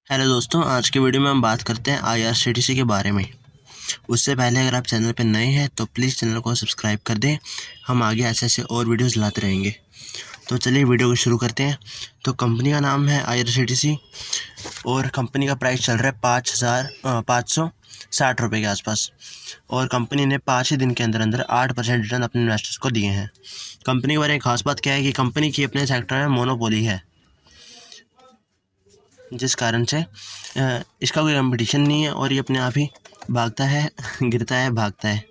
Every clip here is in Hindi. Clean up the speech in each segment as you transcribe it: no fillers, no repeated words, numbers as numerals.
हेलो दोस्तों, आज के वीडियो में हम बात करते हैं IRCTC के बारे में। उससे पहले अगर आप चैनल पर नए हैं तो प्लीज़ चैनल को सब्सक्राइब कर दें। हम आगे ऐसे और वीडियोस लाते रहेंगे। तो चलिए वीडियो को शुरू करते हैं। तो कंपनी का नाम है IRCTC और कंपनी का प्राइस चल रहा है 5,560 रुपये के आसपास। और कंपनी ने 5 ही दिन के अंदर अंदर 8% रिटर्न अपने इन्वेस्टर्स को दिए हैं। कंपनी के बारे में खास बात क्या है कि कंपनी की अपने सेक्टर में मोनोपोली है, जिस कारण से इसका कोई कंपटीशन नहीं है और ये अपने आप ही भागता है गिरता है भागता है।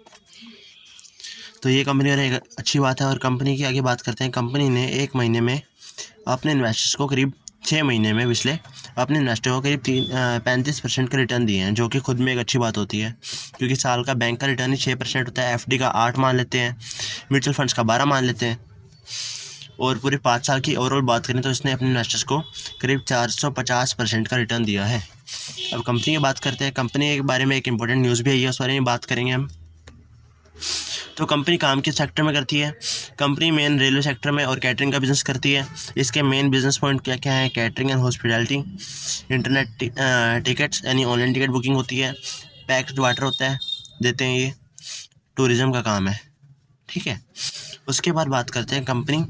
तो ये कंपनी और एक अच्छी बात है। और कंपनी की आगे बात करते हैं। कंपनी ने 1 महीने में अपने इन्वेस्टर्स को करीब 6 महीने में पिछले अपने इन्वेस्टर को करीब 35% का रिटर्न दिए हैं, जो कि खुद में एक अच्छी बात होती है, क्योंकि साल का बैंक का रिटर्न ही 6% होता है। FD का 8 मान लेते हैं, म्यूचुअल फंड्स का 12 मान लेते हैं। और पूरे 5 साल की ओवरऑल बात करें तो इसने अपने इन्वेस्टर्स को करीब 450% का रिटर्न दिया है। अब कंपनी की बात करते हैं। कंपनी के बारे में एक इम्पोर्टेंट न्यूज़ भी आई है, उस बारे में बात करेंगे हम। तो कंपनी काम किस सेक्टर में करती है? कंपनी मेन रेलवे सेक्टर में और कैटरिंग का बिज़नेस करती है। इसके मेन बिज़नेस पॉइंट क्या क्या है? Catering and hospitality, internet tickets यानी ऑनलाइन टिकट बुकिंग होती है, पैक्ड वाटर होता है देते हैं, ये टूरिज़्म का काम है। ठीक है। उसके बाद बात करते हैं कंपनी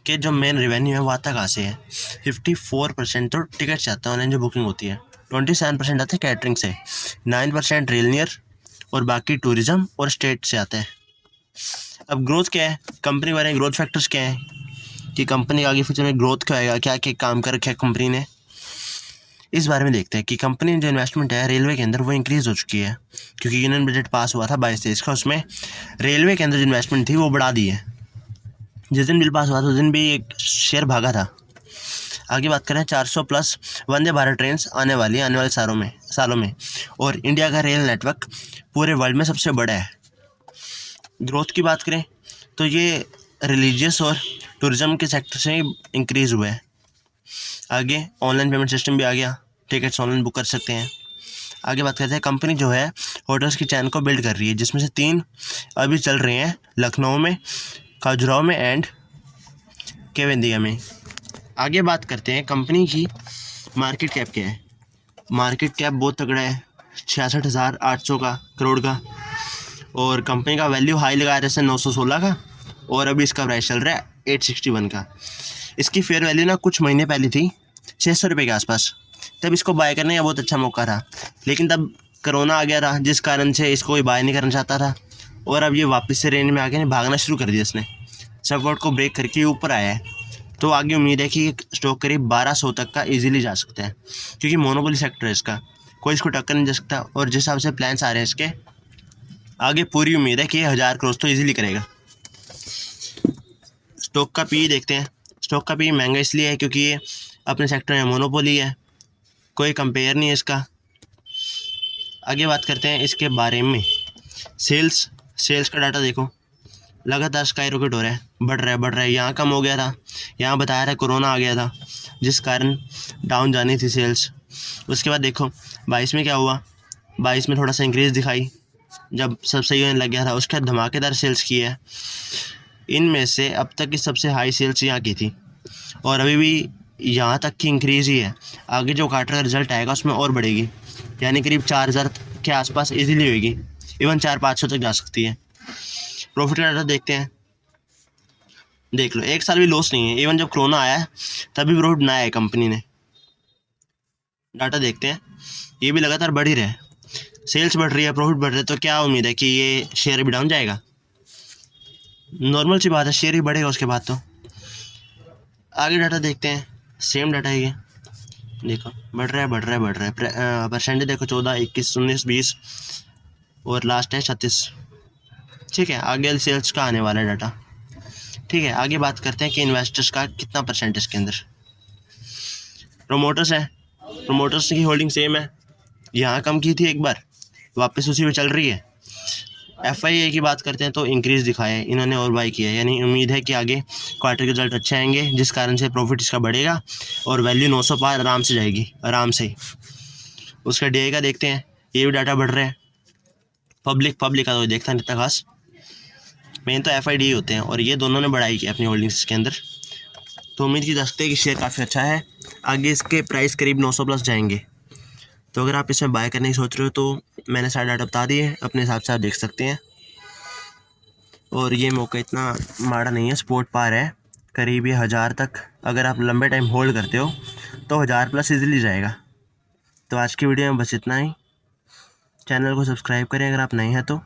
के जो मेन रेवेन्यू है वो आता कहाँ से है। 54% तो टिकट से आता है, ऑनलाइन जो बुकिंग होती है। 27% आता है कैटरिंग से, 9% रेलनियर और बाकी टूरिज़्म और स्टेट से आता है। अब ग्रोथ क्या है कंपनी बारे में? ग्रोथ फैक्टर्स क्या है कि कंपनी आगे फ्यूचर में ग्रोथ क्या आएगा, क्या क्या काम कर रखा है कंपनी ने, इस बारे में देखते हैं। कि कंपनी जो इन्वेस्टमेंट है रेलवे के अंदर वो इंक्रीज़ हो चुकी है, क्योंकि यूनियन बजट पास हुआ था 22-23 का, उसमें रेलवे के अंदर जो इन्वेस्टमेंट थी वो बढ़ा दी है। जिस दिन बिल पास हुआ था उस दिन भी एक शेयर भागा था। आगे बात करें 400+ वंदे भारत ट्रेन आने वाले सालों में और इंडिया का रेल नेटवर्क पूरे वर्ल्ड में सबसे बड़ा है। ग्रोथ की बात करें तो ये रिलीजियस और टूरिज़्म के सेक्टर से इंक्रीज़ हुआ है। आगे ऑनलाइन पेमेंट सिस्टम भी आ गया, टिकट्स ऑनलाइन बुक कर सकते हैं। आगे बात करते हैं। कंपनी जो है होटल्स की चैन को बिल्ड कर रही है, जिसमें से 3 अभी चल रहे हैं, लखनऊ में, खजुराहो में एंड केवंदिया में। आगे बात करते हैं कंपनी की मार्केट कैप क्या है। मार्केट कैप बहुत तगड़ा है, 66,800 करोड़ का। और कंपनी का वैल्यू हाई लगाया जैसे 916 का, और अभी इसका प्राइस चल रहा है 861 का। इसकी फेयर वैल्यू ना कुछ महीने पहले थी 600 रुपये के आसपास, तब इसको बाय करने का बहुत अच्छा मौका था। लेकिन तब कोरोना आ गया था, जिस कारण से इसको कोई बाय नहीं करना चाहता था। और अब ये वापस से रेंज में आके भागना शुरू कर दिया इसने, सपोर्ट को ब्रेक करके ऊपर आया है। तो आगे उम्मीद है कि स्टॉक करीब 1200 तक का इजीली जा सकता है, क्योंकि मोनोपोली सेक्टर है इसका, कोई इसको टक्कर नहीं दे सकता। और जिस हिसाब से प्लान्स आ रहे हैं इसके, आगे पूरी उम्मीद है कि 1000 करोड़ तो इजीली करेगा। स्टॉक का पी देखते हैं। स्टॉक का पी महंगा इसलिए है क्योंकि ये अपने सेक्टर में मोनोपोली है, कोई कंपेयर नहीं है इसका। आगे बात करते हैं इसके बारे में। सेल्स का डाटा देखो, लगातार स्काई रॉकेट हो रहा है, बढ़ रहा है। यहाँ कम हो गया था, यहाँ बताया था कोरोना आ गया था, जिस कारण डाउन जानी थी सेल्स। उसके बाद देखो 22 में क्या हुआ, 22 में थोड़ा सा इंक्रीज़ दिखाई, जब सब सही होने लग गया था। उसके बाद धमाकेदार सेल्स की है। इनमें से अब तक की सबसे हाई सेल्स यहाँ की थी, और अभी भी यहाँ तक की इंक्रीज़ ही है। आगे जो क्वार्टर का रिजल्ट आएगा उसमें और बढ़ेगी, यानी करीब 4000 के आसपास इजीली होगी, इवन 400-500 तक जा सकती है। प्रॉफिट का डाटा देखते हैं। देख लो 1 साल भी लॉस नहीं है, इवन जब कोरोना आया है तभी प्रॉफिट बनाया है कंपनी ने। डाटा देखते हैं, ये भी लगातार बढ़ ही रहा है। सेल्स बढ़ रही है, प्रॉफिट बढ़ रहा है, तो क्या उम्मीद है कि ये शेयर भी डाउन जाएगा? नॉर्मल सी बात है, शेयर ही बढ़ेगा उसके बाद तो। आगे डाटा देखते हैं, सेम डाटा है ये, देखो बढ़ रहा है। परसेंटेज देखो 14, 21, 19, 20 और लास्ट है 36। ठीक है। आगे सेल्स का आने वाला है डाटा। ठीक है। आगे बात करते हैं कि इन्वेस्टर्स का कितना परसेंटेज के अंदर। प्रोमोटर्स है, प्रोमोटर्स की होल्डिंग सेम है, यहाँ कम की थी एक बार, वापस उसी में चल रही है। FIA की बात करते हैं तो इंक्रीज़ दिखाया है इन्होंने और बाई किया है, यानी उम्मीद है कि आगे क्वार्टर के रिजल्ट अच्छे आएंगे, जिस कारण से प्रॉफिट इसका बढ़ेगा और वैल्यू 900 पार आराम से जाएगी, आराम से। उसका DI का देखते हैं, ये भी डाटा बढ़ रहा है। पब्लिक का तो देखता नहीं इतना खास, मेन तो FID होते हैं, और ये दोनों ने बढ़ाई की अपनी होल्डिंग्स के अंदर। तो उम्मीद की जा सकती है कि शेयर काफ़ी अच्छा है। आगे इसके प्राइस करीब 900 प्लस जाएंगे। तो अगर आप इसमें बाय करने की सोच रहे हो तो मैंने सारे डाटा बता दिए, अपने हिसाब से आप देख सकते हैं। और ये मौका इतना माड़ा नहीं है, स्पोर्ट पार है, करीब ये 1000 तक अगर आप लंबे टाइम होल्ड करते हो तो 1000 प्लस इजीली जाएगा। तो आज की वीडियो में बस इतना ही। चैनल को सब्सक्राइब करें अगर आप नए हैं तो।